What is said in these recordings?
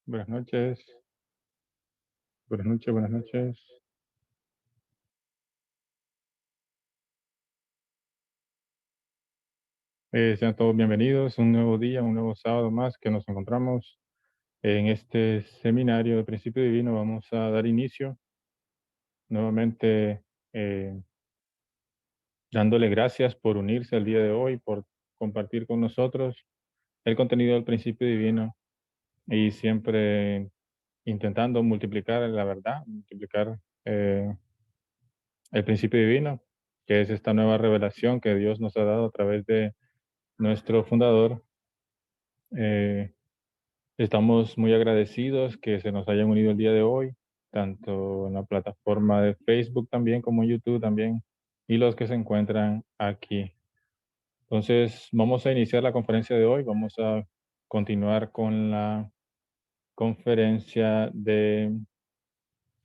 Buenas noches, buenas noches, buenas noches. Sean todos bienvenidos. Un nuevo día, un nuevo sábado más que nos encontramos en este seminario de Principio Divino. Vamos a dar inicio nuevamente dándole gracias por unirse al día de hoy, por compartir con nosotros el contenido del Principio Divino y siempre intentando multiplicar la verdad, multiplicar el Principio Divino, que es esta nueva revelación que Dios nos ha dado a través de nuestro fundador. Eh, Estamos muy agradecidos que se nos hayan unido el día de hoy, tanto en la plataforma de Facebook también como en YouTube también, y los que se encuentran aquí. Entonces, vamos a iniciar la conferencia de hoy. Vamos a continuar con la conferencia de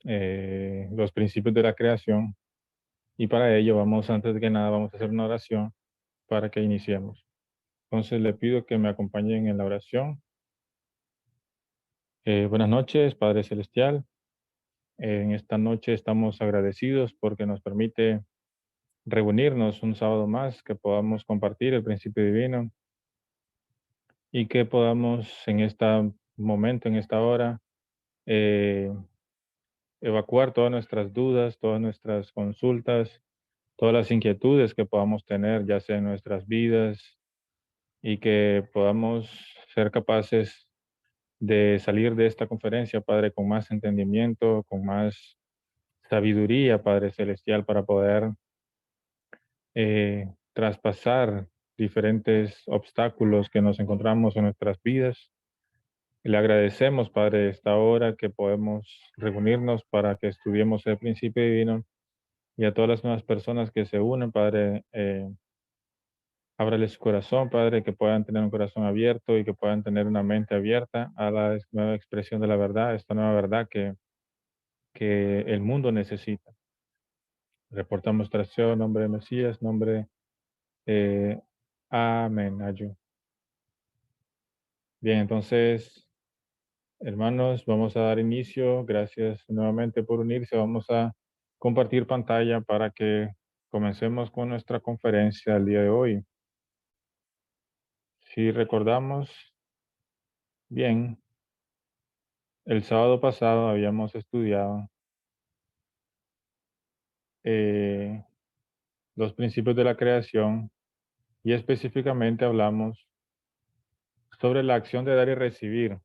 los principios de la creación. Y para ello, antes de que nada, vamos a hacer una oración para que iniciemos. Entonces, le pido que me acompañen en la oración. Buenas noches, Padre Celestial. En esta noche estamos agradecidos porque nos permite reunirnos un sábado más, que podamos compartir el principio divino y que podamos en este momento, en esta hora, eh, evacuar todas nuestras dudas, todas nuestras consultas, todas las inquietudes que podamos tener, ya sea en nuestras vidas, y que podamos ser capaces de salir de esta conferencia, Padre, con más entendimiento, con más sabiduría, Padre Celestial, para poder traspasar diferentes obstáculos que nos encontramos en nuestras vidas. Le agradecemos, Padre, esta hora que podemos reunirnos para que estudiemos el principio divino, y a todas las nuevas personas que se unen, Padre, ábrale su corazón, Padre, que puedan tener un corazón abierto y que puedan tener una mente abierta a la nueva expresión de la verdad, esta nueva verdad que el mundo necesita. Reportamos traición, nombre de Mesías, nombre, eh, amén, ayú. Bien, entonces, hermanos, vamos a dar inicio. Gracias nuevamente por unirse. Vamos a compartir pantalla para que comencemos con nuestra conferencia el día de hoy. Si recordamos bien, el sábado pasado habíamos estudiado eh, los principios de la creación, y específicamente hablamos sobre la acción de dar y recibir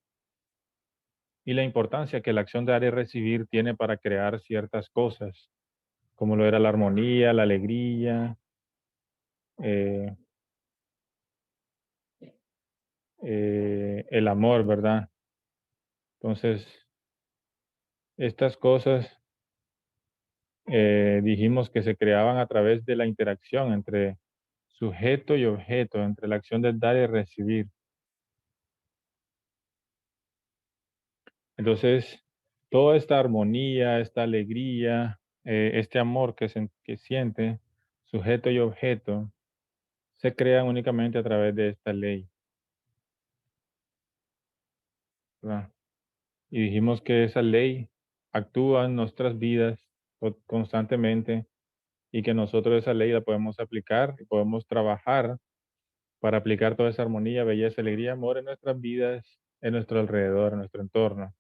y la importancia que la acción de dar y recibir tiene para crear ciertas cosas, como lo era la armonía, la alegría, eh, el amor, ¿verdad? Entonces, estas cosas dijimos que se creaban a través de la interacción entre sujeto y objeto, entre la acción de dar y recibir. Entonces, toda esta armonía, esta alegría, este amor que siente sujeto y objeto, se crean únicamente a través de esta ley, ¿verdad? Y dijimos que esa ley actúa en nuestras vidas constantemente, y que nosotros esa ley la podemos aplicar y podemos trabajar para aplicar toda esa armonía, belleza, alegría, amor en nuestras vidas, en nuestro alrededor, en nuestro entorno.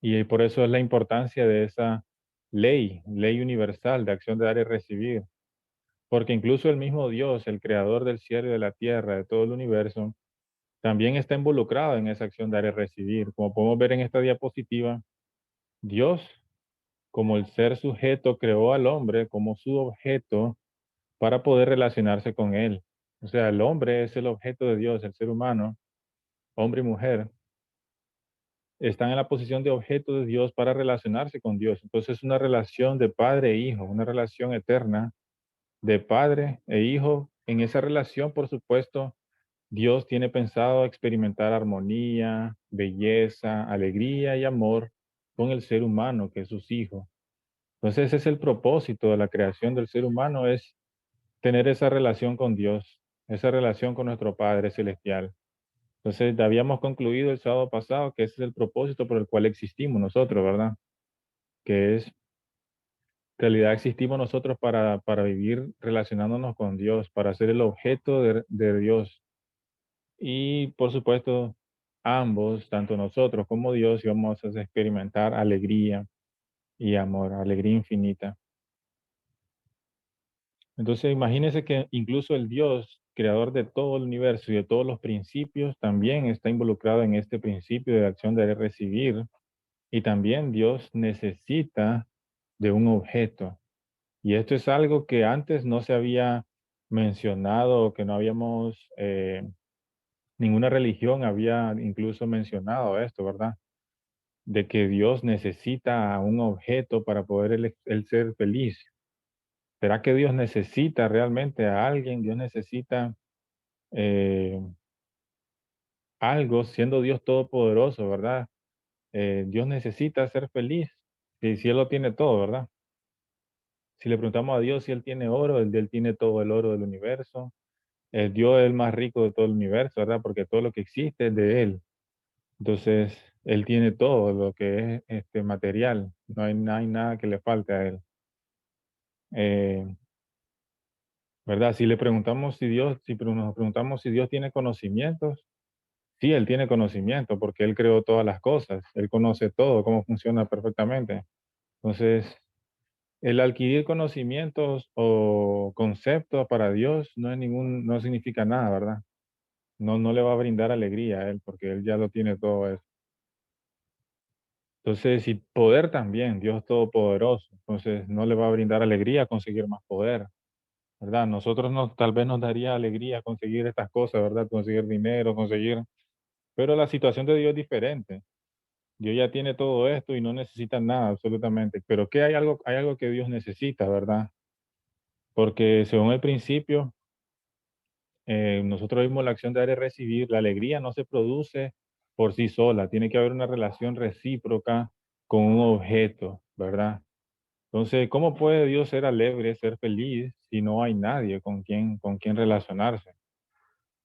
Y por eso es la importancia de esa ley universal de acción de dar y recibir, porque incluso el mismo Dios, el creador del cielo y de la tierra, de todo el universo, también está involucrado en esa acción de dar y recibir. Como podemos ver en esta diapositiva, Dios, como el ser sujeto, creó al hombre como su objeto para poder relacionarse con él. O sea, el hombre es el objeto de Dios, el ser humano, hombre y mujer, están en la posición de objeto de Dios para relacionarse con Dios. Entonces es una relación de padre e hijo, una relación eterna de padre e hijo. En esa relación, por supuesto, Dios tiene pensado experimentar armonía, belleza, alegría y amor con el ser humano, que es sus hijos. Entonces ese es el propósito de la creación del ser humano, es tener esa relación con Dios, esa relación con nuestro Padre Celestial. Entonces, habíamos concluido el sábado pasado que ese es el propósito por el cual existimos nosotros, ¿verdad? Que es, en realidad existimos nosotros para vivir relacionándonos con Dios, para ser el objeto de Dios. Y por supuesto, ambos, tanto nosotros como Dios, íbamos a experimentar alegría y amor, alegría infinita. Entonces, imagínense que incluso el Dios, creador de todo el universo y de todos los principios, también está involucrado en este principio de acción de recibir. Y también Dios necesita de un objeto. Y esto es algo que antes no se había mencionado, que no habíamos, ninguna religión había incluso mencionado esto, ¿verdad? De que Dios necesita a un objeto para poder él ser feliz. ¿Será que Dios necesita realmente a alguien? Dios necesita eh, algo, siendo Dios todopoderoso, ¿verdad? Dios necesita ser feliz. Y si Él lo tiene todo, ¿verdad? Si le preguntamos a Dios si Él tiene oro, Él tiene todo el oro del universo. Dios es el más rico de todo el universo, ¿verdad? Porque todo lo que existe es de Él. Entonces, Él tiene todo lo que es este material. No hay nada que le falte a Él. Eh, ¿Verdad? Si le preguntamos si Dios, nos preguntamos si Dios tiene conocimientos, sí, Él tiene conocimiento porque Él creó todas las cosas. Él conoce todo, cómo funciona perfectamente. Entonces, el adquirir conocimientos o conceptos para Dios no significa nada, ¿verdad? No le va a brindar alegría a Él porque Él ya lo tiene todo eso. Entonces, y poder también, Dios todopoderoso, entonces no le va a brindar alegría conseguir más poder, ¿verdad? Nosotros tal vez nos daría alegría conseguir estas cosas, ¿verdad? Conseguir dinero, pero la situación de Dios es diferente. Dios ya tiene todo esto y no necesita nada absolutamente. Pero ¿qué hay algo que Dios necesita, ¿verdad? Porque según el principio, nosotros vimos la acción de dar y recibir, la alegría no se produce por sí sola, tiene que haber una relación recíproca con un objeto, ¿verdad? Entonces, ¿cómo puede Dios ser alegre, ser feliz, si no hay nadie con quien relacionarse?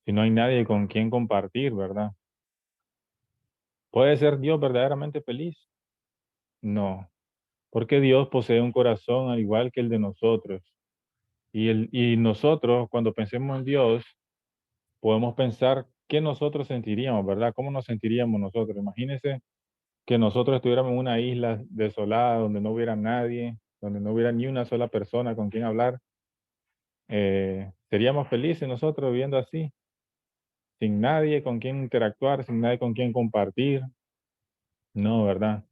Si no hay nadie con quien compartir, ¿verdad? ¿Puede ser Dios verdaderamente feliz? No, porque Dios posee un corazón al igual que el de nosotros. Y nosotros, cuando pensemos en Dios, podemos pensar qué nosotros sentiríamos, ¿verdad? ¿Cómo nos sentiríamos nosotros? Imagínense que nosotros estuviéramos en una isla desolada donde no hubiera nadie, donde no hubiera ni una sola persona con quien hablar. ¿Seríamos felices nosotros viviendo así? Sin nadie con quien interactuar, sin nadie con quien compartir. No, ¿verdad?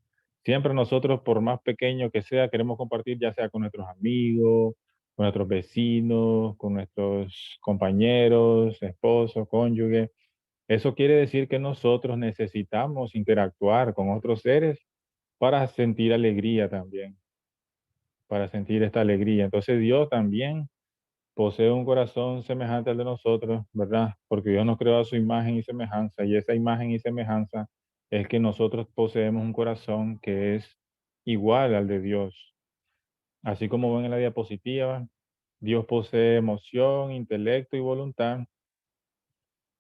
Siempre nosotros, por más pequeño que sea, queremos compartir ya sea con nuestros amigos, con nuestros vecinos, con nuestros compañeros, esposos, cónyuges. Eso quiere decir que nosotros necesitamos interactuar con otros seres para sentir alegría también, para sentir esta alegría. Entonces Dios también posee un corazón semejante al de nosotros, ¿verdad? Porque Dios nos creó a su imagen y semejanza, y esa imagen y semejanza es que nosotros poseemos un corazón que es igual al de Dios. Así como ven en la diapositiva, Dios posee emoción, intelecto y voluntad,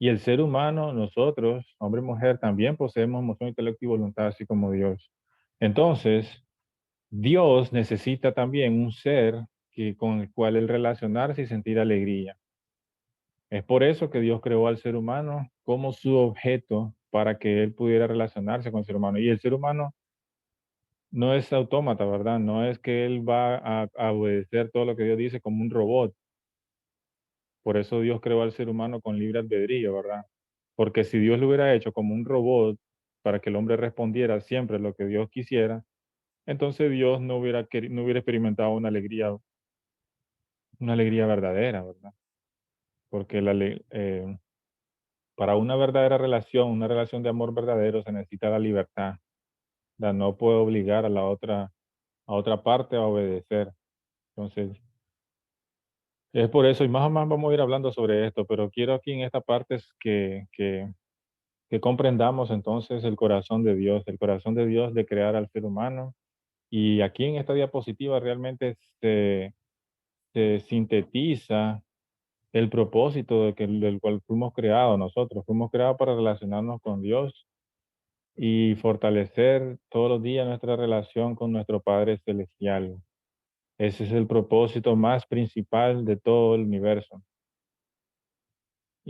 y el ser humano, nosotros, hombre y mujer, también poseemos emoción, intelecto y voluntad, así como Dios. Entonces, Dios necesita también un ser con el cual él relacionarse y sentir alegría. Es por eso que Dios creó al ser humano como su objeto para que él pudiera relacionarse con el ser humano. Y el ser humano no es autómata, ¿verdad? No es que él va a obedecer todo lo que Dios dice como un robot. Por eso Dios creó al ser humano con libre albedrío, ¿verdad? Porque si Dios lo hubiera hecho como un robot para que el hombre respondiera siempre lo que Dios quisiera, entonces Dios no hubiera experimentado una alegría verdadera, ¿verdad? Porque para una verdadera relación, una relación de amor verdadero, se necesita la libertad. No puede obligar a otra parte a obedecer. Entonces, es por eso, y más o más vamos a ir hablando sobre esto, pero quiero aquí en esta parte es que comprendamos entonces el corazón de Dios de crear al ser humano. Y aquí en esta diapositiva realmente se sintetiza el propósito del cual fuimos creados nosotros. Fuimos creados para relacionarnos con Dios y fortalecer todos los días nuestra relación con nuestro Padre Celestial. Ese es el propósito más principal de todo el universo.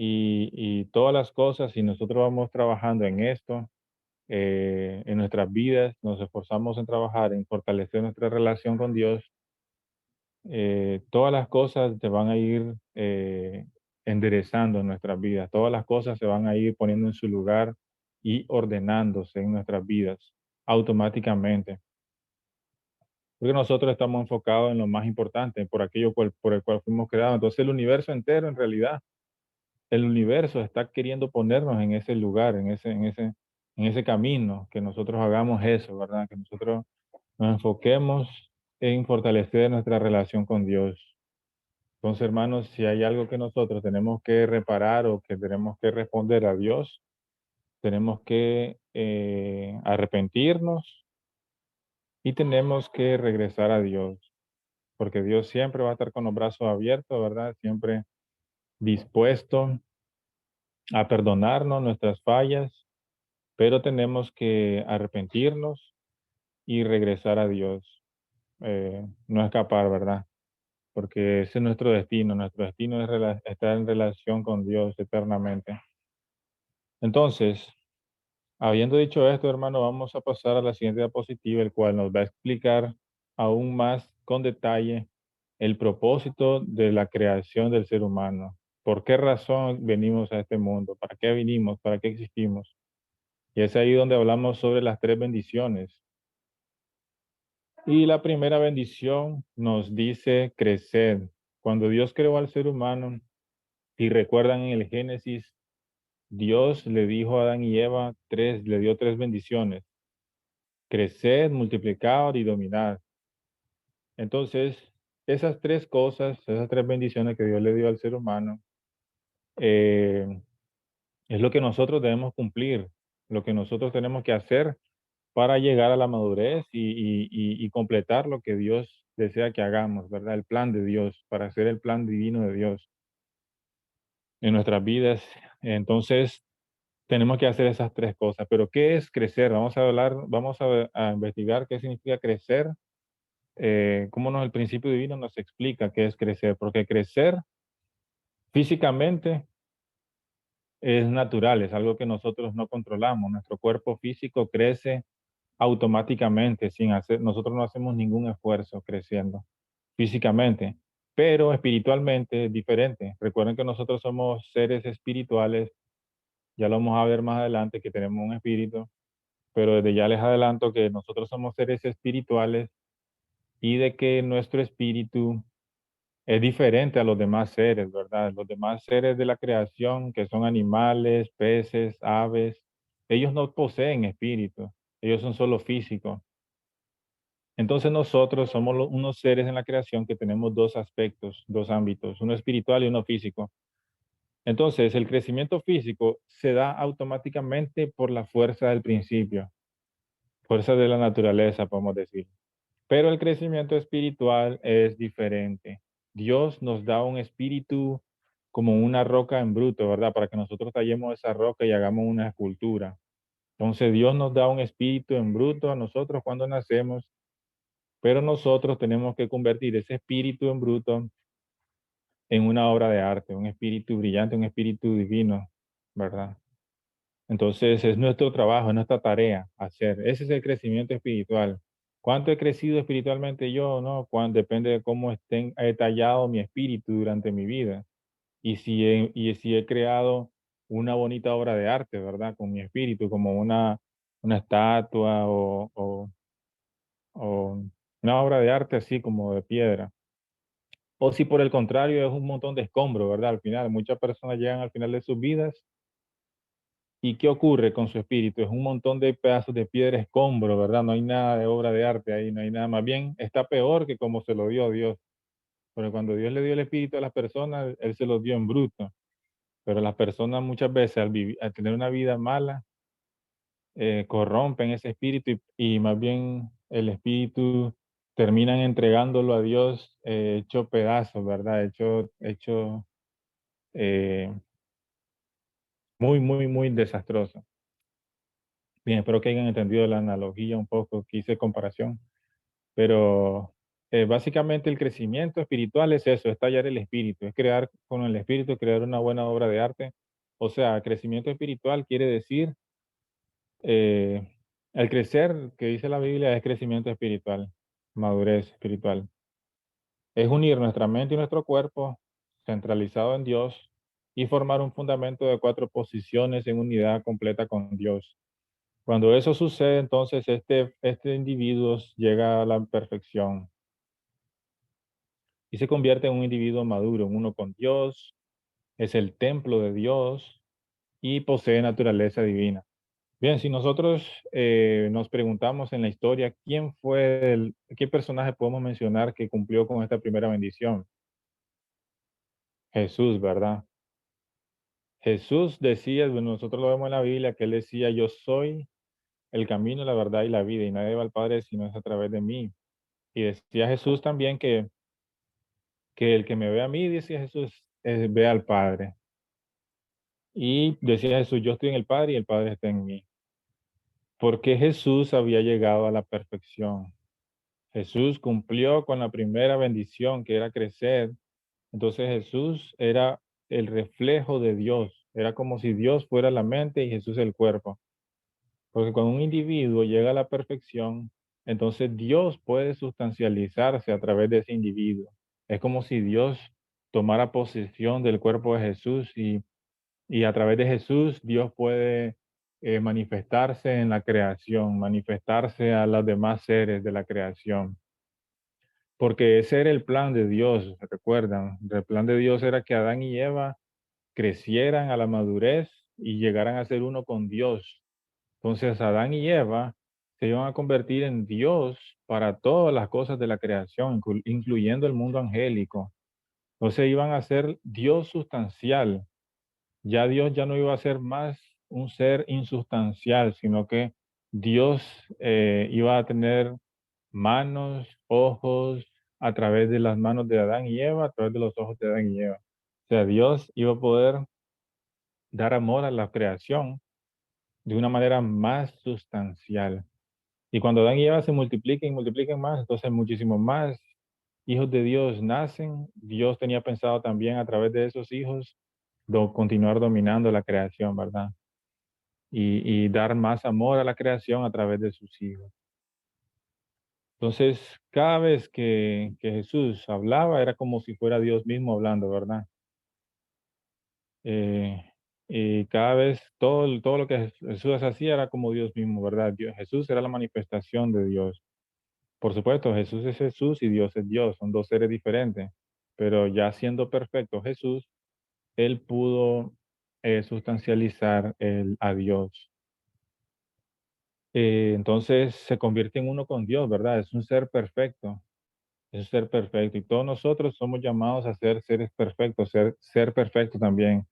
Y todas las cosas, si nosotros vamos trabajando en esto, en nuestras vidas, nos esforzamos en trabajar, en fortalecer nuestra relación con Dios, todas las cosas se van a ir enderezando en nuestras vidas, todas las cosas se van a ir poniendo en su lugar y ordenándose en nuestras vidas automáticamente, porque nosotros estamos enfocados en lo más importante, por aquello por el cual fuimos creados. Entonces el universo entero, en realidad, el universo está queriendo ponernos en ese lugar, en ese camino, que nosotros hagamos eso, ¿verdad? Que nosotros nos enfoquemos en fortalecer nuestra relación con Dios. Entonces, hermanos, si hay algo que nosotros tenemos que reparar o que tenemos que responder a Dios, tenemos que arrepentirnos y tenemos que regresar a Dios, porque Dios siempre va a estar con los brazos abiertos, ¿verdad? Siempre dispuesto a perdonarnos nuestras fallas, pero tenemos que arrepentirnos y regresar a Dios, no escapar, ¿verdad? Porque ese es nuestro destino es estar en relación con Dios eternamente. Entonces, habiendo dicho esto, hermano, vamos a pasar a la siguiente diapositiva, el cual nos va a explicar aún más con detalle el propósito de la creación del ser humano. ¿Por qué razón venimos a este mundo? ¿Para qué vinimos? ¿Para qué existimos? Y es ahí donde hablamos sobre las tres bendiciones. Y la primera bendición nos dice crecer. Cuando Dios creó al ser humano, y recuerdan en el Génesis, Dios le dijo a Adán y Eva le dio tres bendiciones: crecer, multiplicar y dominar. Entonces, esas tres cosas, esas tres bendiciones que Dios le dio al ser humano, eh, es lo que nosotros debemos cumplir, lo que nosotros tenemos que hacer para llegar a la madurez y completar lo que Dios desea que hagamos, ¿verdad? El plan de Dios, para hacer el plan divino de Dios en nuestras vidas. Entonces, tenemos que hacer esas tres cosas. Pero, ¿qué es crecer? Vamos a hablar, a investigar qué significa crecer, cómo el principio divino nos explica qué es crecer, porque crecer físicamente es natural, es algo que nosotros no controlamos. Nuestro cuerpo físico crece automáticamente, nosotros no hacemos ningún esfuerzo creciendo físicamente, pero espiritualmente es diferente. Recuerden que nosotros somos seres espirituales, ya lo vamos a ver más adelante, que tenemos un espíritu, pero desde ya les adelanto que nosotros somos seres espirituales y de que nuestro espíritu es diferente a los demás seres, ¿verdad? Los demás seres de la creación, que son animales, peces, aves, ellos no poseen espíritu, ellos son solo físicos. Entonces nosotros somos unos seres en la creación que tenemos dos aspectos, dos ámbitos, uno espiritual y uno físico. Entonces el crecimiento físico se da automáticamente por la fuerza del principio, fuerza de la naturaleza, podemos decir. Pero el crecimiento espiritual es diferente. Dios nos da un espíritu como una roca en bruto, ¿verdad? Para que nosotros tallemos esa roca y hagamos una escultura. Entonces Dios nos da un espíritu en bruto a nosotros cuando nacemos, pero nosotros tenemos que convertir ese espíritu en bruto en una obra de arte, un espíritu brillante, un espíritu divino, ¿verdad? Entonces es nuestro trabajo, es nuestra tarea hacer. Ese es el crecimiento espiritual. ¿Cuánto he crecido espiritualmente yo? No, depende de cómo he detallado mi espíritu durante mi vida. Y si he creado una bonita obra de arte, ¿verdad? Con mi espíritu, como una estatua o una obra de arte así como de piedra. O si por el contrario es un montón de escombros, ¿verdad? Al final, muchas personas llegan al final de sus vidas. ¿Y qué ocurre con su espíritu? Es un montón de pedazos de piedra escombro, ¿verdad? No hay nada de obra de arte ahí, no hay nada. Más bien está peor que como se lo dio Dios. Pero cuando Dios le dio el espíritu a las personas, Él se los dio en bruto. Pero las personas muchas veces al tener una vida mala, corrompen ese espíritu y más bien el espíritu terminan entregándolo a Dios hecho pedazos, ¿verdad? Hecho eh, muy, muy, muy desastroso. Bien, espero que hayan entendido la analogía un poco que hice comparación, pero básicamente el crecimiento espiritual es eso, es tallar el espíritu, es crear con el espíritu, crear una buena obra de arte. O sea, crecimiento espiritual quiere decir, eh, el crecer que dice la Biblia es crecimiento espiritual, madurez espiritual. Es unir nuestra mente y nuestro cuerpo centralizado en Dios y formar un fundamento de 4 posiciones en unidad completa con Dios. Cuando eso sucede, entonces este individuo llega a la perfección y se convierte en un individuo maduro, en uno con Dios, es el templo de Dios y posee naturaleza divina. Bien, si nosotros nos preguntamos en la historia qué personaje podemos mencionar que cumplió con esta primera bendición, Jesús, ¿verdad? Jesús decía, bueno, nosotros lo vemos en la Biblia, que él decía, yo soy el camino, la verdad y la vida, y nadie va al Padre si no es a través de mí. Y decía Jesús también que el que me ve a mí, decía Jesús, ve al Padre. Y decía Jesús, yo estoy en el Padre y el Padre está en mí. Porque Jesús había llegado a la perfección. Jesús cumplió con la primera bendición, que era crecer. Entonces Jesús era el reflejo de Dios. Era como si Dios fuera la mente y Jesús el cuerpo. Porque cuando un individuo llega a la perfección, entonces Dios puede sustancializarse a través de ese individuo. Es como si Dios tomara posesión del cuerpo de Jesús y a través de Jesús Dios puede manifestarse en la creación, manifestarse a los demás seres de la creación. Porque ese era el plan de Dios, ¿se recuerdan? El plan de Dios era que Adán y Eva crecieran a la madurez y llegaran a ser uno con Dios. Entonces Adán y Eva se iban a convertir en Dios para todas las cosas de la creación, incluyendo el mundo angélico. Entonces iban a ser Dios sustancial. Ya Dios ya no iba a ser más un ser insustancial, sino que Dios iba a tener manos, ojos, a través de las manos de Adán y Eva, a través de los ojos de Adán y Eva. O sea, Dios iba a poder dar amor a la creación de una manera más sustancial. Y cuando Adán y Eva se multipliquen y multipliquen más, entonces muchísimo más hijos de Dios nacen. Dios tenía pensado también a través de esos hijos continuar dominando la creación, ¿verdad? Y dar más amor a la creación a través de sus hijos. Entonces, cada vez que Jesús hablaba, era como si fuera Dios mismo hablando, ¿verdad? Eh, y cada vez todo lo que Jesús hacía era como Dios mismo, ¿verdad? Jesús era la manifestación de Dios. Por supuesto, Jesús es Jesús y Dios es Dios, son dos seres diferentes, pero ya siendo perfecto Jesús, él pudo sustancializar a Dios. Entonces se convierte en uno con Dios, ¿verdad? Es un ser perfecto, es un ser perfecto. Y todos nosotros somos llamados a ser seres perfectos, ser perfecto también.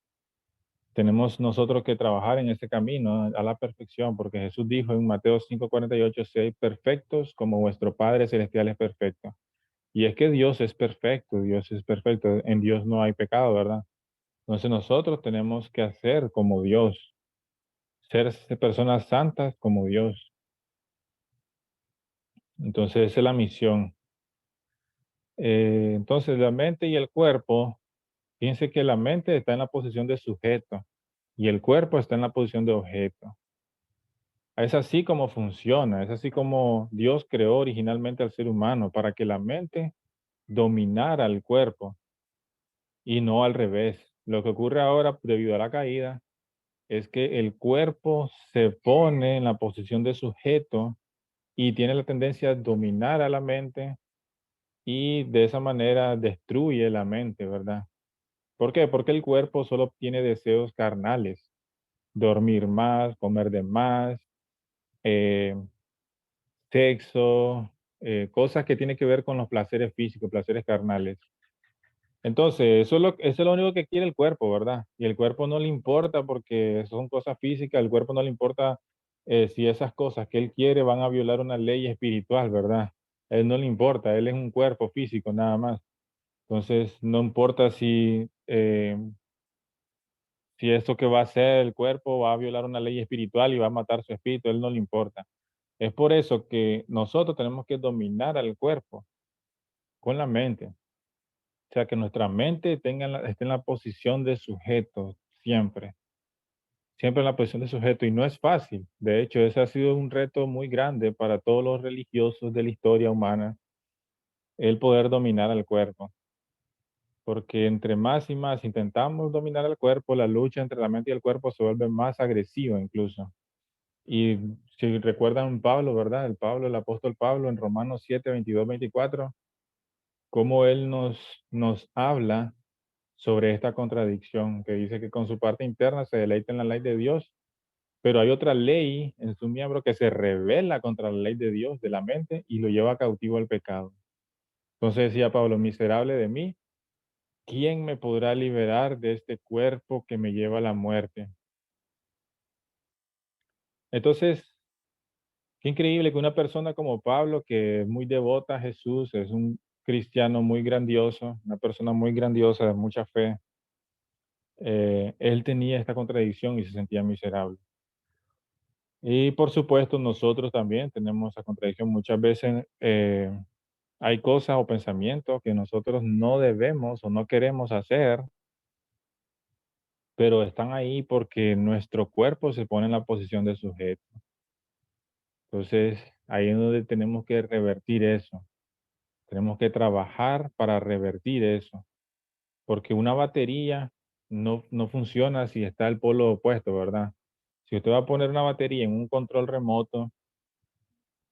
Tenemos nosotros que trabajar en ese camino a la perfección, porque Jesús dijo en Mateo 5:48, "Sed perfectos como vuestro Padre Celestial es perfecto". Y es que Dios es perfecto, Dios es perfecto, en Dios no hay pecado, ¿verdad? Entonces nosotros tenemos que hacer como Dios, ser personas santas como Dios. Entonces esa es la misión. Entonces la mente y el cuerpo, fíjense que la mente está en la posición de sujeto y el cuerpo está en la posición de objeto. Es así como funciona, es así como Dios creó originalmente al ser humano, para que la mente dominara al cuerpo y no al revés. Lo que ocurre ahora debido a la caída es que el cuerpo se pone en la posición de sujeto y tiene la tendencia a dominar a la mente y de esa manera destruye la mente, ¿verdad? ¿Por qué? Porque el cuerpo solo tiene deseos carnales, dormir más, comer de más, eh, sexo, cosas que tienen que ver con los placeres físicos, placeres carnales. Entonces, eso es lo único que quiere el cuerpo, ¿verdad? Y el cuerpo no le importa porque son cosas físicas, el cuerpo no le importa si esas cosas que él quiere van a violar una ley espiritual, ¿verdad? A él no le importa, él es un cuerpo físico nada más. Entonces, no importa si Si esto que va a hacer el cuerpo va a violar una ley espiritual y va a matar su espíritu, a él no le importa. Es por eso que nosotros tenemos que dominar al cuerpo con la mente. O sea, que nuestra mente esté en la posición de sujeto siempre, siempre en la posición de sujeto. Y no es fácil. De hecho, ese ha sido un reto muy grande para todos los religiosos de la historia humana, el poder dominar al cuerpo. Porque entre más y más intentamos dominar el cuerpo, la lucha entre la mente y el cuerpo se vuelve más agresiva incluso. Y si recuerdan Pablo, ¿verdad? El apóstol Pablo en Romanos 7, 22, 24, cómo él nos habla sobre esta contradicción, que dice que con su parte interna se deleita en la ley de Dios, pero hay otra ley en su miembro que se revela contra la ley de Dios, de la mente, y lo lleva cautivo al pecado. Entonces decía Pablo, miserable de mí, ¿quién me podrá liberar de este cuerpo que me lleva a la muerte? Entonces, qué increíble que una persona como Pablo, que es muy devota a Jesús, es un cristiano muy grandioso, una persona muy grandiosa, de mucha fe, él tenía esta contradicción y se sentía miserable. Y por supuesto, nosotros también tenemos esa contradicción. Muchas veces hay cosas o pensamientos que nosotros no debemos o no queremos hacer, pero están ahí porque nuestro cuerpo se pone en la posición de sujeto. Entonces, ahí es donde tenemos que revertir eso. Tenemos que trabajar para revertir eso, porque una batería no funciona si está el polo opuesto, ¿verdad? Si usted va a poner una batería en un control remoto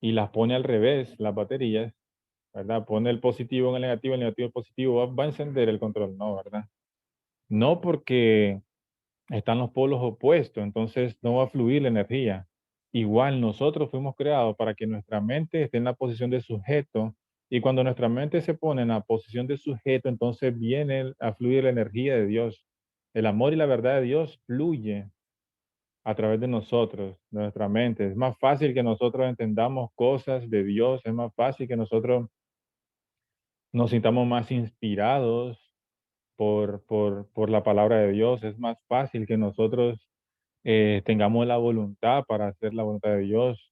y las pone al revés, las baterías, ¿verdad? Pone el positivo en el negativo en el positivo, va a encender el control, no, ¿verdad? No porque están los polos opuestos, entonces no va a fluir la energía. Igual nosotros fuimos creados para que nuestra mente esté en la posición de sujeto y cuando nuestra mente se pone en la posición de sujeto, entonces viene a fluir la energía de Dios. El amor y la verdad de Dios fluye a través de nosotros, de nuestra mente. Es más fácil que nosotros entendamos cosas de Dios, es más fácil que nosotros nos sintamos más inspirados por la palabra de Dios. Es más fácil que nosotros tengamos la voluntad para hacer la voluntad de Dios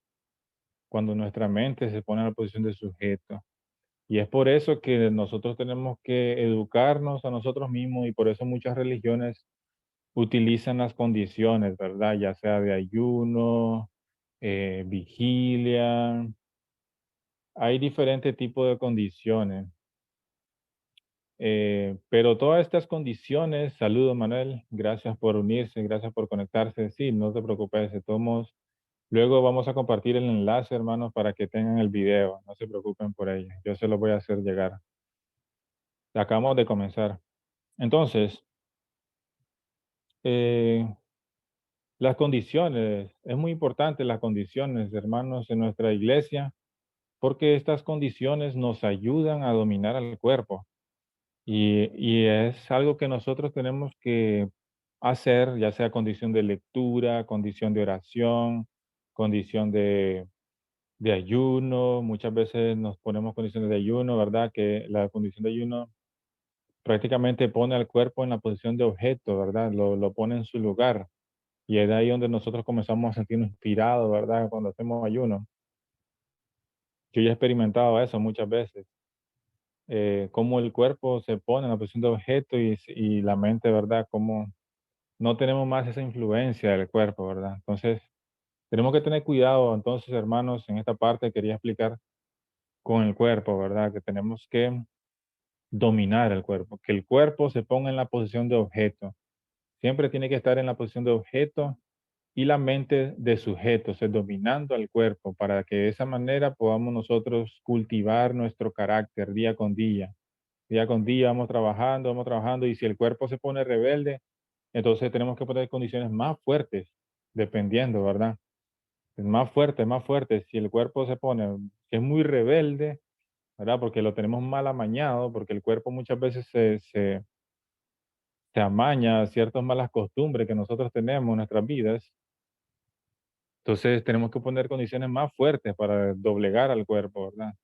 cuando nuestra mente se pone en la posición de sujeto. Y es por eso que nosotros tenemos que educarnos a nosotros mismos y por eso muchas religiones utilizan las condiciones, ¿verdad? Ya sea de ayuno, vigilia. Hay diferentes tipos de condiciones. Pero todas estas condiciones, saludos Manuel, gracias por unirse, gracias por conectarse. Sí, no te preocupes, de todos modos, luego vamos a compartir el enlace, hermanos, para que tengan el video. No se preocupen por ello. Yo se lo voy a hacer llegar. Acabamos de comenzar. Entonces, eh, las condiciones, es muy importante las condiciones, hermanos, en nuestra iglesia, porque estas condiciones nos ayudan a dominar al cuerpo. Y es algo que nosotros tenemos que hacer, ya sea condición de lectura, condición de oración, condición de ayuno. Muchas veces nos ponemos condiciones de ayuno, ¿verdad? Que la condición de ayuno prácticamente pone al cuerpo en la posición de objeto, ¿verdad? Lo pone en su lugar. Y es de ahí donde nosotros comenzamos a sentirnos inspirados, ¿verdad? Cuando hacemos ayuno. Yo ya he experimentado eso muchas veces. Cómo el cuerpo se pone en la posición de objeto y la mente, ¿verdad? Cómo no tenemos más esa influencia del cuerpo, ¿verdad? Entonces, tenemos que tener cuidado, entonces, hermanos, en esta parte quería explicar con el cuerpo, ¿verdad? Que tenemos que dominar el cuerpo, que el cuerpo se ponga en la posición de objeto. Siempre tiene que estar en la posición de objeto y la mente de sujeto, o sea, dominando al cuerpo, para que de esa manera podamos nosotros cultivar nuestro carácter día con día. Día con día vamos trabajando, y si el cuerpo se pone rebelde, entonces tenemos que poner condiciones más fuertes, dependiendo, ¿verdad? Es más fuerte, más fuerte. Si el cuerpo se pone, que es muy rebelde, ¿verdad? Porque lo tenemos mal amañado, porque el cuerpo muchas veces se amaña a ciertas malas costumbres que nosotros tenemos en nuestras vidas. Entonces tenemos que poner condiciones más fuertes para doblegar al cuerpo, ¿verdad?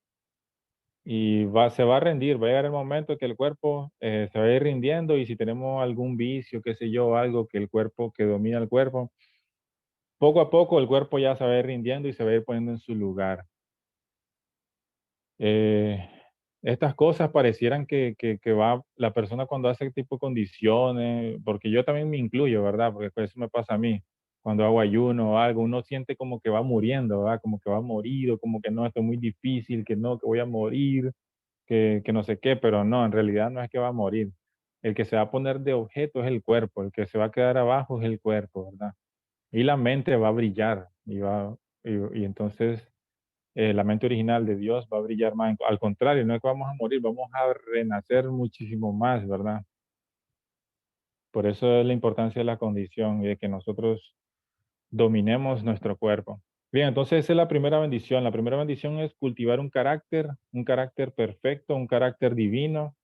y se va a rendir, va a llegar el momento que el cuerpo se va a ir rindiendo y si tenemos algún vicio, qué sé yo, algo que el cuerpo, que domina el cuerpo, poco a poco el cuerpo ya se va a ir rindiendo y se va a ir poniendo en su lugar. Eh, Estas cosas parecieran que va la persona cuando hace este tipo de condiciones, porque yo también me incluyo, ¿verdad? Porque pues eso me pasa a mí. Cuando hago ayuno o algo, uno siente como que va muriendo, ¿verdad? Como que va a morir, o como que no, esto es muy difícil, que no, que voy a morir, que no sé qué, pero no, en realidad no es que va a morir. El que se va a poner de objeto es el cuerpo, el que se va a quedar abajo es el cuerpo, ¿verdad? Y la mente va a brillar y entonces la mente original de Dios va a brillar más. Al contrario, no es que vamos a morir, vamos a renacer muchísimo más, ¿verdad? Por eso es la importancia de la condición y de que nosotros dominemos nuestro cuerpo. Bien, entonces esa es la primera bendición. La primera bendición es cultivar un carácter perfecto, un carácter divino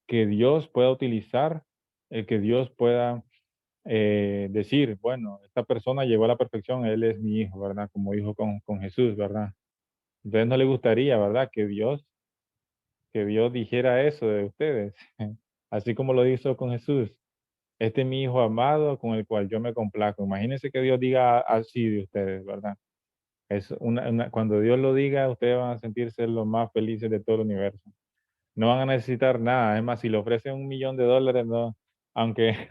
que Dios pueda utilizar, que Dios pueda decir, bueno, esta persona llegó a la perfección, él es mi hijo, ¿verdad? Como dijo con Jesús, ¿verdad? Entonces no le gustaría, ¿verdad? Que Dios dijera eso de ustedes, así como lo hizo con Jesús. Este es mi hijo amado con el cual yo me complazco. Imagínense que Dios diga así de ustedes, ¿verdad? Cuando Dios lo diga, ustedes van a sentirse los más felices de todo el universo. No van a necesitar nada. Es más, si le ofrecen $1.000.000, no, aunque,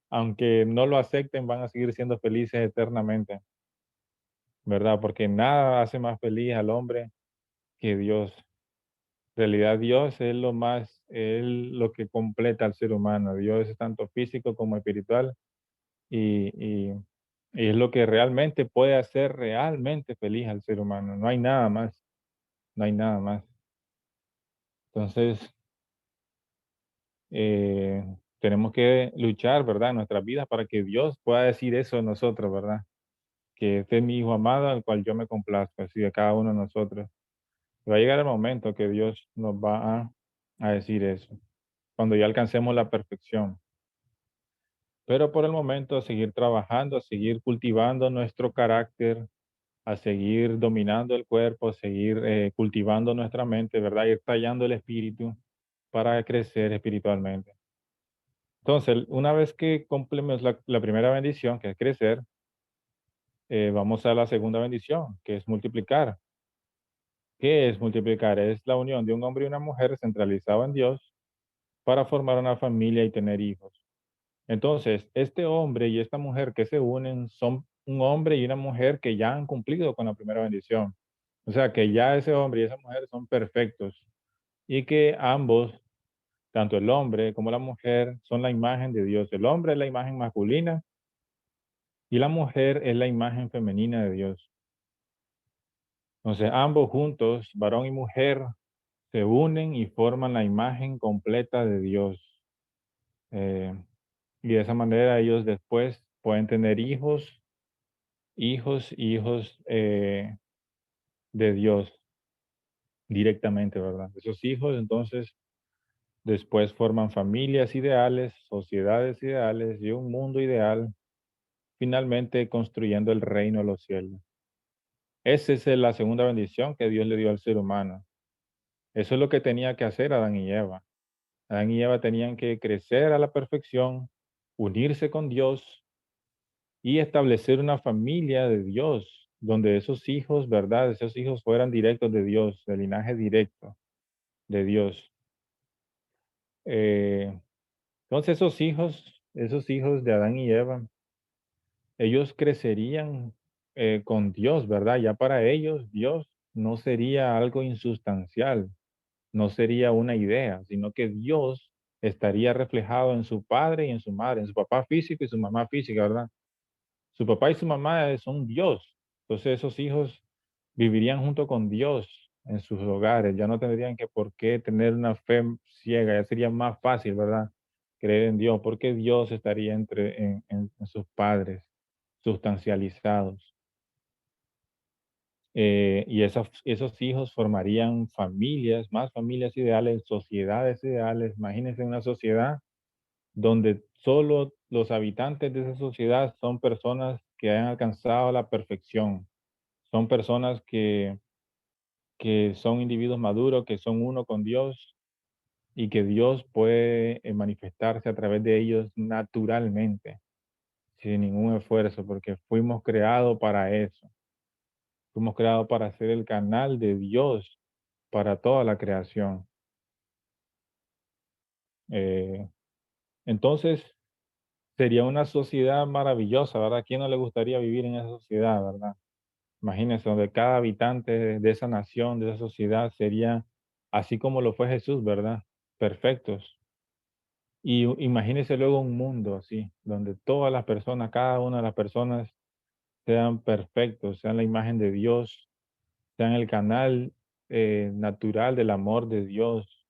aunque no lo acepten, van a seguir siendo felices eternamente, ¿verdad? Porque nada hace más feliz al hombre que Dios. En realidad Dios es lo que completa al ser humano. Dios es tanto físico como espiritual y, y, y es lo que realmente puede hacer realmente feliz al ser humano. No hay nada más, no hay nada más. Entonces, eh, tenemos que luchar, ¿verdad? En nuestras vidas para que Dios pueda decir eso de nosotros, ¿verdad? Que este es mi hijo amado al cual yo me complazco, así de cada uno de nosotros. Va a llegar el momento que Dios nos va a decir eso, cuando ya alcancemos la perfección. Pero por el momento, a seguir trabajando, a seguir cultivando nuestro carácter, a seguir dominando el cuerpo, a seguir cultivando nuestra mente, ¿verdad? Ir tallando el espíritu para crecer espiritualmente. Entonces, una vez que cumplimos la primera bendición, que es crecer, vamos a la segunda bendición, que es multiplicar. ¿Qué es multiplicar? Es la unión de un hombre y una mujer centralizado en Dios para formar una familia y tener hijos. Entonces, este hombre y esta mujer que se unen son un hombre y una mujer que ya han cumplido con la primera bendición. O sea, que ya ese hombre y esa mujer son perfectos y que ambos, tanto el hombre como la mujer, son la imagen de Dios. El hombre es la imagen masculina y la mujer es la imagen femenina de Dios. Entonces, ambos juntos, varón y mujer, se unen y forman la imagen completa de Dios. Eh, y de esa manera ellos después pueden tener hijos de Dios directamente, ¿verdad? Esos hijos entonces después forman familias ideales, sociedades ideales y un mundo ideal, finalmente construyendo el reino de los cielos. Esa es la segunda bendición que Dios le dio al ser humano. Eso es lo que tenía que hacer Adán y Eva. Adán y Eva tenían que crecer a la perfección, unirse con Dios y establecer una familia de Dios, donde esos hijos, ¿verdad? Esos hijos fueran directos de Dios, del linaje directo de Dios. Eh, entonces esos hijos de Adán y Eva, ellos crecerían con Dios, ¿verdad? Ya para ellos Dios no sería algo insustancial, no sería una idea, sino que Dios estaría reflejado en su padre y en su madre, en su papá físico y su mamá física, ¿verdad? Su papá y su mamá son Dios. Entonces esos hijos vivirían junto con Dios en sus hogares. Ya no tendrían que por qué tener una fe ciega. Ya sería más fácil, ¿verdad? Creer en Dios. Porque Dios estaría en sus padres, sustancializados. Y esos hijos formarían familias, más familias ideales, sociedades ideales. Imagínense una sociedad donde solo los habitantes de esa sociedad son personas que han alcanzado la perfección, son personas que son individuos maduros, que son uno con Dios y que Dios puede manifestarse a través de ellos naturalmente, sin ningún esfuerzo, porque fuimos creados para eso. Fuimos creados para ser el canal de Dios para toda la creación. Eh, entonces, sería una sociedad maravillosa, ¿verdad? ¿A quién no le gustaría vivir en esa sociedad, verdad? Imagínense, donde cada habitante de esa nación, de esa sociedad, sería así como lo fue Jesús, ¿verdad? Perfectos. Y imagínense luego un mundo así, donde todas las personas, cada una de las personas sean perfectos, sean la imagen de Dios, sean el canal natural del amor de Dios,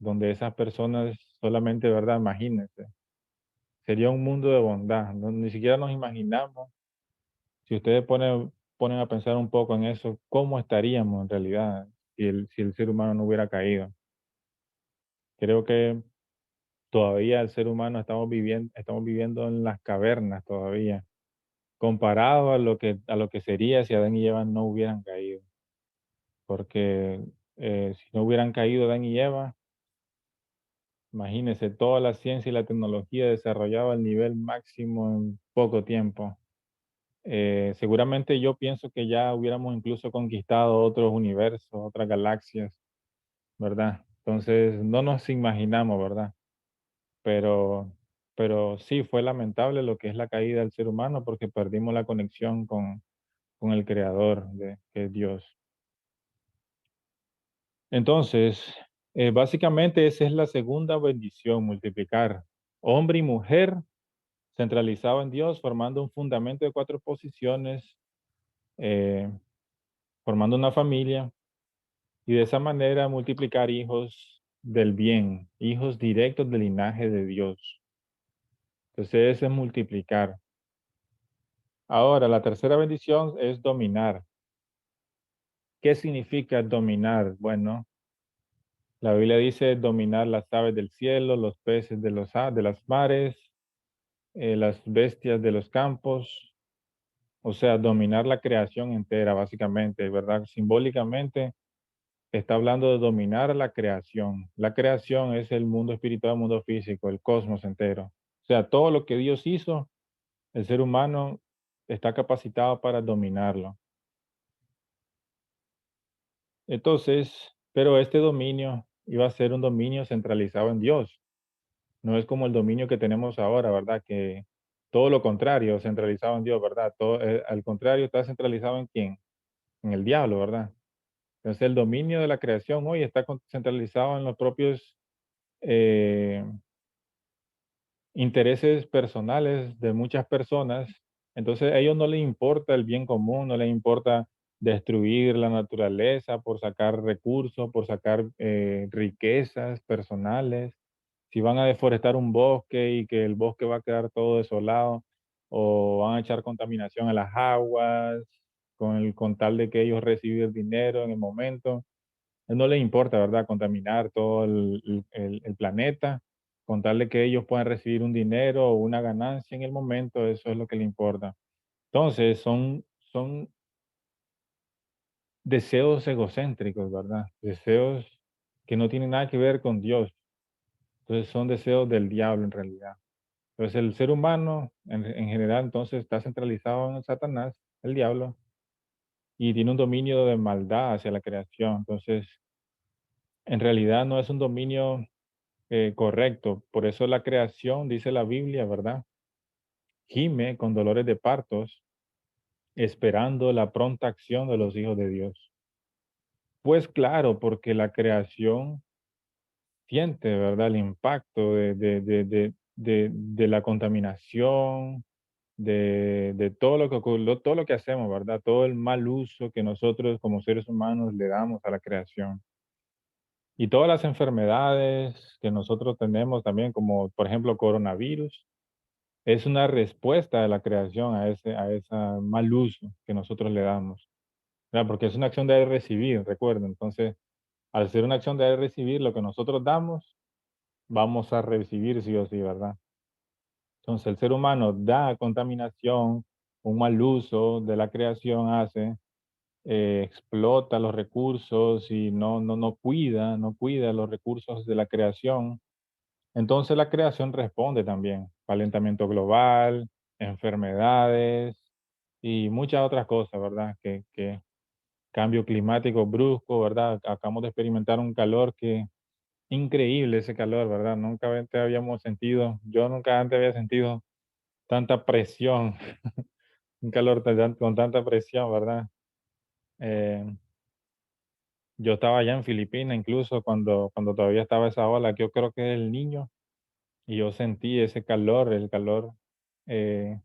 donde esas personas solamente, ¿verdad? Imagínense, sería un mundo de bondad, ni siquiera nos imaginamos. Si ustedes ponen a pensar un poco en eso, ¿cómo estaríamos en realidad si el ser humano no hubiera caído? Creo que todavía el ser humano estamos viviendo en las cavernas todavía, comparado a lo que sería si Adán y Eva no hubieran caído. Porque si no hubieran caído Adán y Eva, imagínense, toda la ciencia y la tecnología desarrollaba al nivel máximo en poco tiempo. Seguramente yo pienso que ya hubiéramos incluso conquistado otros universos, otras galaxias, ¿verdad? Entonces no nos imaginamos, ¿verdad? Pero, pero sí fue lamentable lo que es la caída del ser humano porque perdimos la conexión con el Creador, que es Dios. Entonces, básicamente esa es la segunda bendición, multiplicar. Hombre y mujer centralizado en Dios, formando un fundamento de cuatro posiciones, eh, formando una familia y de esa manera multiplicar hijos del bien, hijos directos del linaje de Dios. Entonces, ese es multiplicar. Ahora, la tercera bendición es dominar. ¿Qué significa dominar? Bueno, la Biblia dice dominar las aves del cielo, los peces de las mares, las bestias de los campos, o sea, dominar la creación entera, básicamente, ¿verdad? Simbólicamente está hablando de dominar la creación. La creación es el mundo espiritual, el mundo físico, el cosmos entero. O sea, todo lo que Dios hizo, el ser humano está capacitado para dominarlo. Entonces, pero este dominio iba a ser un dominio centralizado en Dios. No es como el dominio que tenemos ahora, ¿verdad? Que todo lo contrario, centralizado en Dios, ¿verdad? Todo, al contrario, está centralizado en quién? En el diablo, ¿verdad? Entonces, el dominio de la creación hoy está centralizado en los propios eh, intereses personales de muchas personas. Entonces, a ellos no les importa el bien común, no les importa destruir la naturaleza por sacar recursos, por sacar riquezas personales. Si van a deforestar un bosque y que el bosque va a quedar todo desolado, o van a echar contaminación a las aguas, con tal de que ellos recibir dinero en el momento. No les importa, ¿verdad? Contaminar todo el planeta, con tal de que ellos puedan recibir un dinero o una ganancia en el momento, eso es lo que les importa. Entonces, son deseos egocéntricos, ¿verdad? Deseos que no tienen nada que ver con Dios. Entonces, son deseos del diablo en realidad. Entonces, el ser humano en general, entonces, está centralizado en Satanás, el diablo, y tiene un dominio de maldad hacia la creación. Entonces, en realidad no es un dominio correcto. Por eso la creación, dice la Biblia, ¿verdad? Gime con dolores de partos, esperando la pronta acción de los hijos de Dios. Pues claro, porque la creación siente, ¿verdad? El impacto de la contaminación, de todo lo que ocurrió, todo lo que hacemos, ¿verdad? Todo el mal uso que nosotros como seres humanos le damos a la creación. Y todas las enfermedades que nosotros tenemos también, como por ejemplo coronavirus, es una respuesta de la creación a ese mal uso que nosotros le damos, ¿verdad? Porque es una acción de dar y recibir, recuerden. Entonces, al ser una acción de dar y recibir, lo que nosotros damos, vamos a recibir sí o sí, ¿verdad? Entonces, el ser humano da contaminación, un mal uso de la creación hace, explota los recursos y no cuida los recursos de la creación, entonces la creación responde también. Calentamiento global, enfermedades y muchas otras cosas, ¿verdad? Que cambio climático brusco, ¿verdad? Acabamos de experimentar un calor que increíble ese calor, ¿verdad? Nunca antes habíamos sentido, yo nunca antes había sentido tanta presión, un calor con tanta presión, ¿verdad? Eh, yo estaba allá en Filipinas incluso cuando todavía estaba esa ola, que yo creo que es el niño, y yo sentí ese calor, el calor, eh,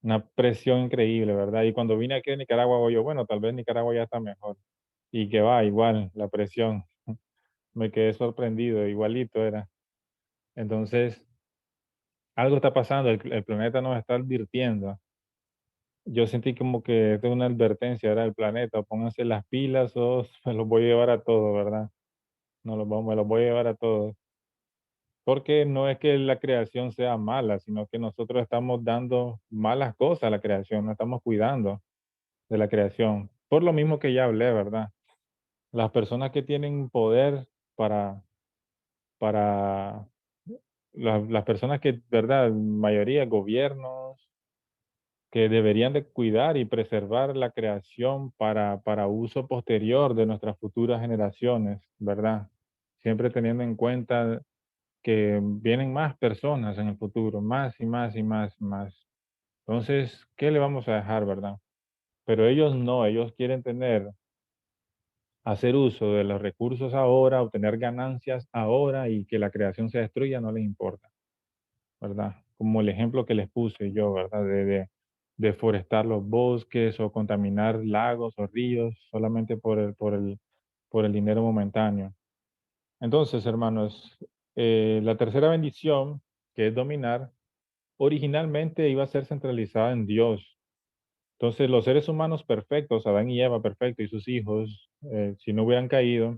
una presión increíble, ¿verdad? Y cuando vine aquí a Nicaragua, digo yo, bueno, tal vez Nicaragua ya está mejor. Y que va, igual, la presión. Me quedé sorprendido, igualito era. Entonces, algo está pasando, el planeta nos está advirtiendo. Yo sentí como que esto es una advertencia, era el planeta, pónganse las pilas o me los voy a llevar a todos, ¿verdad? No me los voy a llevar a todos. Porque no es que la creación sea mala, sino que nosotros estamos dando malas cosas a la creación, no estamos cuidando de la creación. Por lo mismo que ya hablé, ¿verdad? Las personas que tienen poder para, para las personas que, ¿verdad? Mayoría, gobiernos, que deberían de cuidar y preservar la creación para uso posterior de nuestras futuras generaciones, ¿verdad? Siempre teniendo en cuenta que vienen más personas en el futuro, más y más y más y más. Entonces, ¿qué le vamos a dejar, verdad? Pero ellos no, ellos quieren hacer uso de los recursos ahora, obtener ganancias ahora y que la creación se destruya, no les importa, ¿verdad? Como el ejemplo que les puse yo, ¿verdad? De deforestar los bosques o contaminar lagos o ríos solamente por el dinero momentáneo. Entonces, hermanos, la tercera bendición, que es dominar, originalmente iba a ser centralizada en Dios. Entonces, los seres humanos perfectos, Adán y Eva perfectos y sus hijos, si no hubieran caído,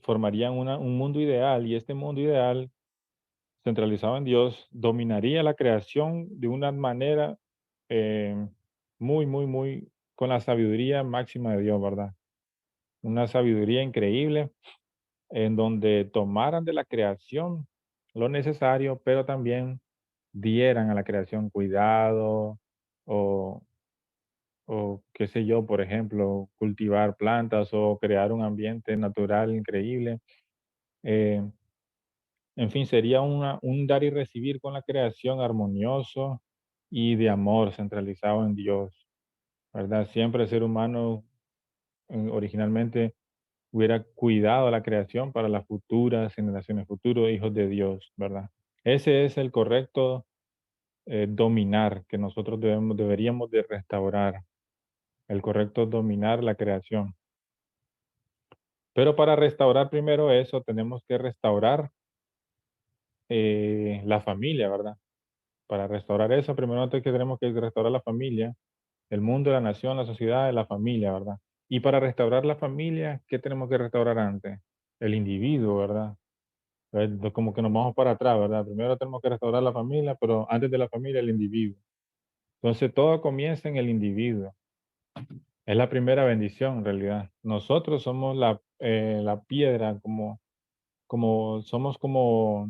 formarían un mundo ideal y este mundo ideal, centralizado en Dios, dominaría la creación de una manera eh, muy, muy, muy, con la sabiduría máxima de Dios, ¿verdad? Una sabiduría increíble en donde tomaran de la creación lo necesario, pero también dieran a la creación cuidado o, o qué sé yo, por ejemplo, cultivar plantas o crear un ambiente natural increíble. Eh, en fin, sería un dar y recibir con la creación armonioso y de amor centralizado en Dios, ¿verdad? Siempre el ser humano originalmente hubiera cuidado la creación para las futuras generaciones, futuros hijos de Dios, ¿verdad? Ese es el correcto dominar que nosotros deberíamos de restaurar, el correcto dominar la creación. Pero para restaurar primero eso, tenemos que restaurar la familia, ¿verdad? Para restaurar eso, primero antes que tenemos que restaurar la familia, el mundo, la nación, la sociedad, la familia, ¿verdad? Y para restaurar la familia, ¿qué tenemos que restaurar antes? El individuo, ¿verdad? Como que nos vamos para atrás, ¿verdad? Primero tenemos que restaurar la familia, pero antes de la familia, el individuo. Entonces todo comienza en el individuo. Es la primera bendición, en realidad. Nosotros somos la piedra, somos como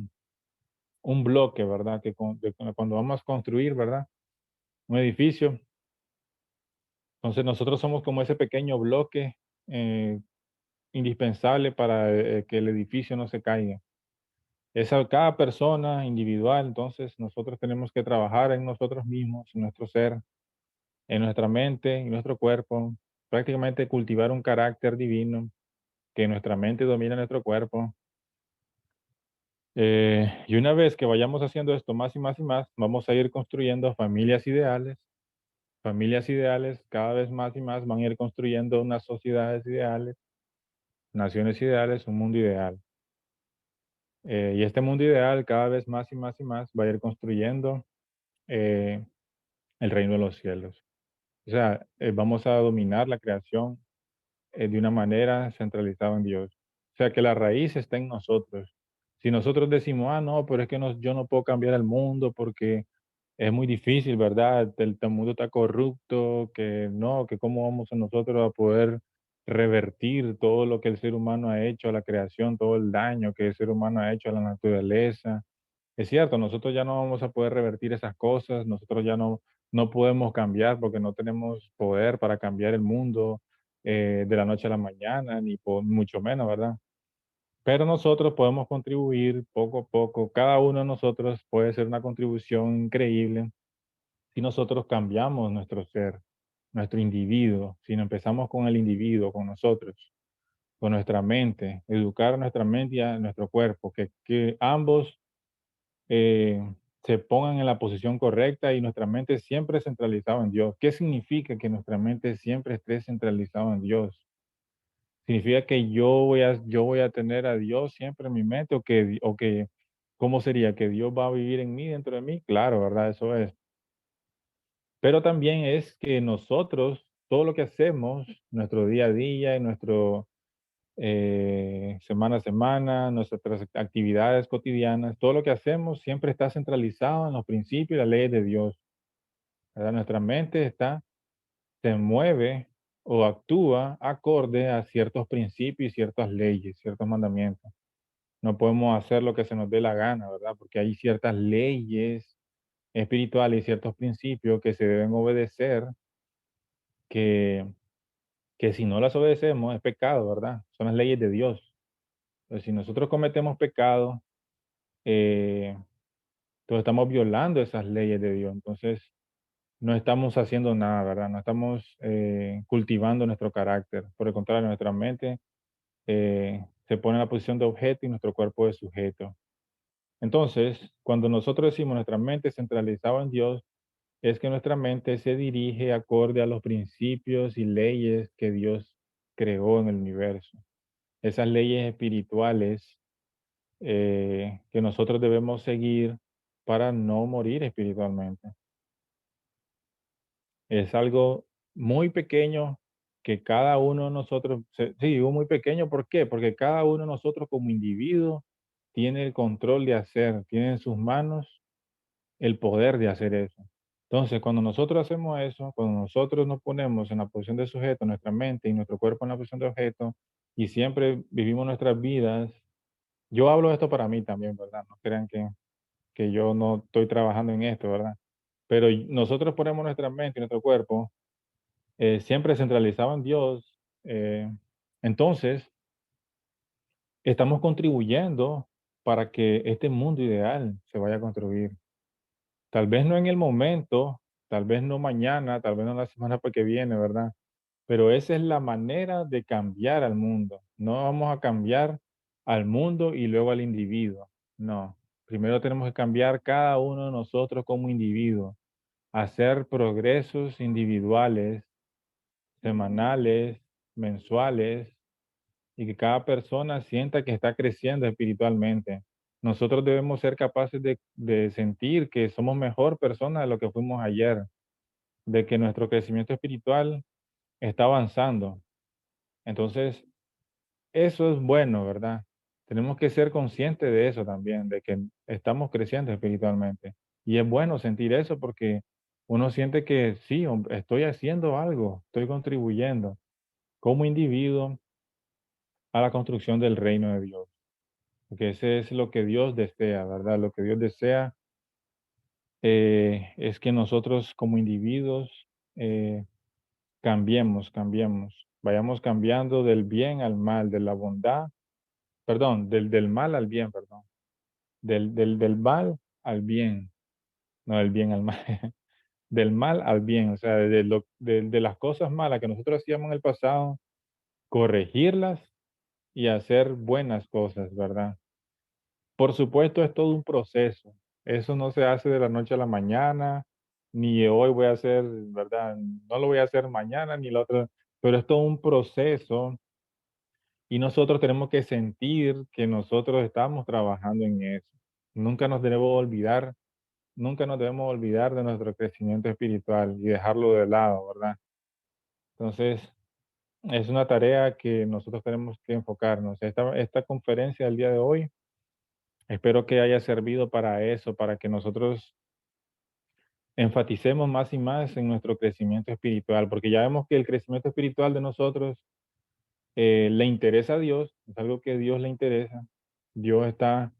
un bloque, ¿verdad? Cuando vamos a construir, ¿verdad? Un edificio. Entonces nosotros somos como ese pequeño bloque eh, indispensable para que el edificio no se caiga. Cada persona individual, entonces nosotros tenemos que trabajar en nosotros mismos, en nuestro ser, en nuestra mente, en nuestro cuerpo, prácticamente cultivar un carácter divino, que nuestra mente domina nuestro cuerpo. Y una vez que vayamos haciendo esto más y más y más, vamos a ir construyendo familias ideales. Familias ideales cada vez más y más van a ir construyendo unas sociedades ideales, naciones ideales, un mundo ideal. Y este mundo ideal cada vez más y más y más va a ir construyendo eh, el reino de los cielos. O sea, vamos a dominar la creación de una manera centralizada en Dios. O sea, que la raíz está en nosotros. Si nosotros decimos, no, pero es que yo no puedo cambiar el mundo porque es muy difícil, ¿verdad? El mundo está corrupto, que no, que cómo vamos a nosotros a poder revertir todo lo que el ser humano ha hecho a la creación, todo el daño que el ser humano ha hecho a la naturaleza. Es cierto, nosotros ya no vamos a poder revertir esas cosas, nosotros ya no podemos cambiar porque no tenemos poder para cambiar el mundo de la noche a la mañana, ni mucho menos, ¿verdad? Pero nosotros podemos contribuir poco a poco, cada uno de nosotros puede ser una contribución increíble si nosotros cambiamos nuestro ser, nuestro individuo, si no empezamos con el individuo, con nosotros, con nuestra mente, educar nuestra mente y a nuestro cuerpo, que ambos eh, se pongan en la posición correcta y nuestra mente siempre centralizada en Dios. ¿Qué significa que nuestra mente siempre esté centralizada en Dios? ¿Significa que yo voy a tener a Dios siempre en mi mente o que, cómo sería? ¿Que Dios va a vivir en mí, dentro de mí? Claro, ¿verdad? Eso es. Pero también es que nosotros, todo lo que hacemos, nuestro día a día, y nuestro semana a semana, nuestras actividades cotidianas, todo lo que hacemos siempre está centralizado en los principios y las leyes de Dios, ¿verdad? Nuestra mente se mueve o actúa acorde a ciertos principios y ciertas leyes, ciertos mandamientos. No podemos hacer lo que se nos dé la gana, ¿verdad? Porque hay ciertas leyes espirituales y ciertos principios que se deben obedecer que, que si no las obedecemos es pecado, ¿verdad? Son las leyes de Dios. Entonces, si nosotros cometemos pecado, eh, entonces estamos violando esas leyes de Dios. Entonces, no estamos haciendo nada, ¿verdad? No estamos cultivando nuestro carácter. Por el contrario, nuestra mente se pone en la posición de objeto y nuestro cuerpo de sujeto. Entonces, cuando nosotros decimos nuestra mente centralizada en Dios, es que nuestra mente se dirige acorde a los principios y leyes que Dios creó en el universo. Esas leyes espirituales que nosotros debemos seguir para no morir espiritualmente. Es algo muy pequeño que cada uno de nosotros, sí, digo muy pequeño, ¿por qué? Porque cada uno de nosotros como individuo tiene el control de hacer, tiene en sus manos el poder de hacer eso. Entonces, cuando nosotros hacemos eso, cuando nosotros nos ponemos en la posición de sujeto, nuestra mente y nuestro cuerpo en la posición de objeto, y siempre vivimos nuestras vidas, yo hablo de esto para mí también, ¿verdad? No crean que yo no estoy trabajando en esto, ¿verdad? Pero nosotros ponemos nuestra mente y nuestro cuerpo siempre centralizado en Dios, entonces estamos contribuyendo para que este mundo ideal se vaya a construir. Tal vez no en el momento, tal vez no mañana, tal vez no la semana que viene, ¿verdad? Pero esa es la manera de cambiar al mundo. No vamos a cambiar al mundo y luego al individuo. No. Primero tenemos que cambiar cada uno de nosotros como individuo, hacer progresos individuales, semanales, mensuales, y que cada persona sienta que está creciendo espiritualmente. Nosotros debemos ser capaces de sentir que somos mejor personas de lo que fuimos ayer, de que nuestro crecimiento espiritual está avanzando. Entonces, eso es bueno, ¿verdad? Tenemos que ser conscientes de eso también, de que estamos creciendo espiritualmente. Y es bueno sentir eso porque uno siente que sí, estoy haciendo algo, estoy contribuyendo como individuo a la construcción del reino de Dios. Porque ese es lo que Dios desea, ¿verdad? Lo que Dios desea es que nosotros como individuos eh, cambiemos, vayamos cambiando del bien al mal, de la bondad, perdón, del mal al bien, perdón, del mal al bien, no del bien al mal, del mal al bien, o sea, de las cosas malas que nosotros hacíamos en el pasado, corregirlas y hacer buenas cosas, ¿verdad? Por supuesto, es todo un proceso. Eso no se hace de la noche a la mañana, ni hoy voy a hacer, ¿verdad? No lo voy a hacer mañana ni la otra, pero es todo un proceso y nosotros tenemos que sentir que nosotros estamos trabajando en eso. Nunca nos debemos olvidar, nunca nos debemos olvidar de nuestro crecimiento espiritual y dejarlo de lado, ¿verdad? Entonces, es una tarea que nosotros tenemos que enfocarnos. Esta conferencia del día de hoy, espero que haya servido para eso, para que nosotros enfaticemos más y más en nuestro crecimiento espiritual, porque ya vemos que el crecimiento espiritual de nosotros le interesa a Dios, es algo que a Dios le interesa. Dios está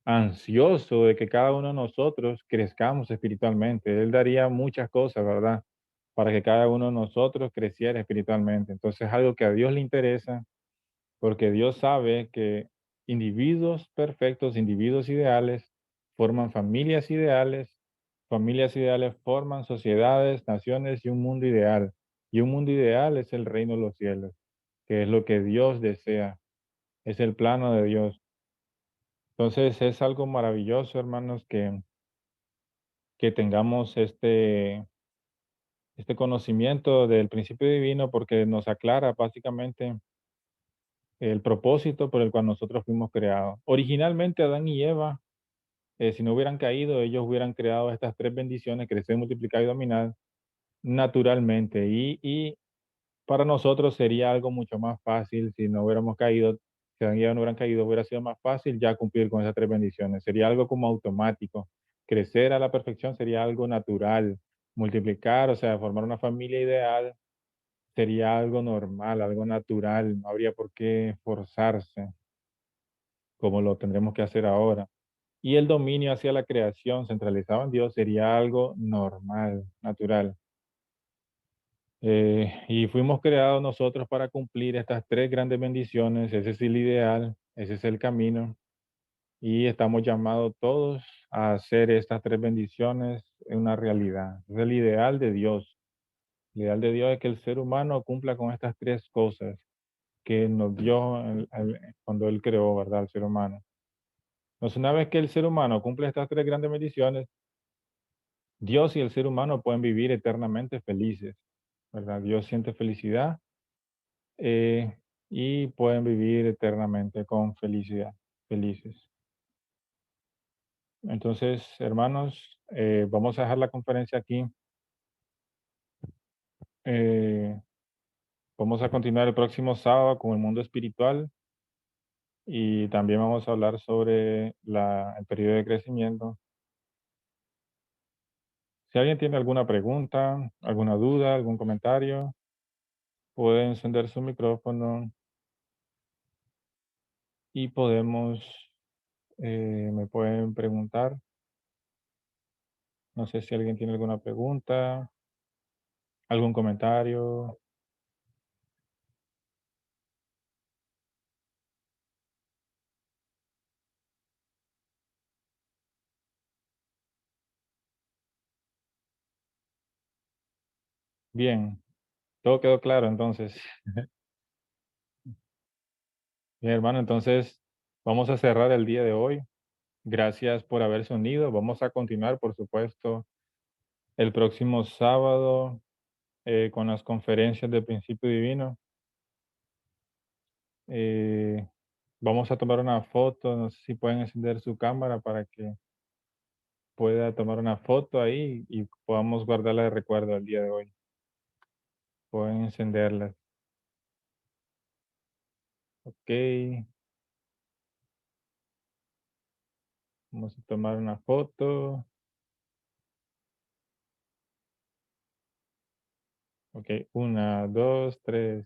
ansioso de que cada uno de nosotros crezcamos espiritualmente. Él daría muchas cosas, ¿verdad? Para que cada uno de nosotros creciera espiritualmente. Entonces es algo que a Dios le interesa, porque Dios sabe que individuos perfectos, individuos ideales, forman familias ideales forman sociedades, naciones y un mundo ideal. Y un mundo ideal es el reino de los cielos, que es lo que Dios desea, es el plano de Dios. Entonces es algo maravilloso, hermanos, que tengamos este conocimiento del principio divino porque nos aclara básicamente el propósito por el cual nosotros fuimos creados. Originalmente Adán y Eva, si no hubieran caído, ellos hubieran creado estas tres bendiciones, crecer, multiplicar y dominar naturalmente. Y para nosotros sería algo mucho más fácil si no hubiéramos caído, si Adán y Eva no hubieran caído, hubiera sido más fácil ya cumplir con esas tres bendiciones. Sería algo como automático. Crecer a la perfección sería algo natural. Multiplicar, o sea, formar una familia ideal, sería algo normal, algo natural. No habría por qué forzarse como lo tendremos que hacer ahora. Y el dominio hacia la creación centralizado en Dios sería algo normal, natural. Y fuimos creados nosotros para cumplir estas tres grandes bendiciones. Ese es el ideal, ese es el camino. Y estamos llamados todos a hacer estas tres bendiciones en una realidad. Es el ideal de Dios. El ideal de Dios es que el ser humano cumpla con estas tres cosas que nos dio cuando Él creó, ¿verdad? El ser humano. Entonces, una vez que el ser humano cumple estas tres grandes bendiciones, Dios y el ser humano pueden vivir eternamente felices, ¿verdad? Dios siente felicidad eh, y pueden vivir eternamente con felicidad, felices. Entonces, hermanos, vamos a dejar la conferencia aquí. Eh, Vamos a continuar el próximo sábado con el mundo espiritual y también vamos a hablar sobre el periodo de crecimiento. Si alguien tiene alguna pregunta, alguna duda, algún comentario, puede encender su micrófono y me pueden preguntar. No sé si alguien tiene alguna pregunta, algún comentario. Bien, todo quedó claro entonces. Bien, hermano, entonces vamos a cerrar el día de hoy. Gracias por haberse unido. Vamos a continuar, por supuesto, el próximo sábado con las conferencias de principio divino. Eh, Vamos a tomar una foto. No sé si pueden encender su cámara para que pueda tomar una foto ahí y podamos guardarla de recuerdo el día de hoy. Pueden encenderla. Ok, vamos a tomar una foto. Ok, una, dos, tres.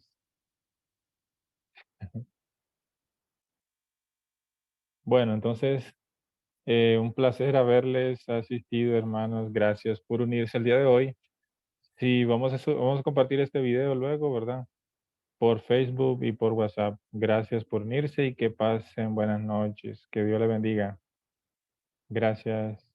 Bueno, entonces, un placer haberles asistido, hermanos. Gracias por unirse el día de hoy. Sí, vamos a compartir este video luego, ¿verdad? Por Facebook y por WhatsApp. Gracias por unirse y que pasen buenas noches. Que Dios le bendiga. Gracias.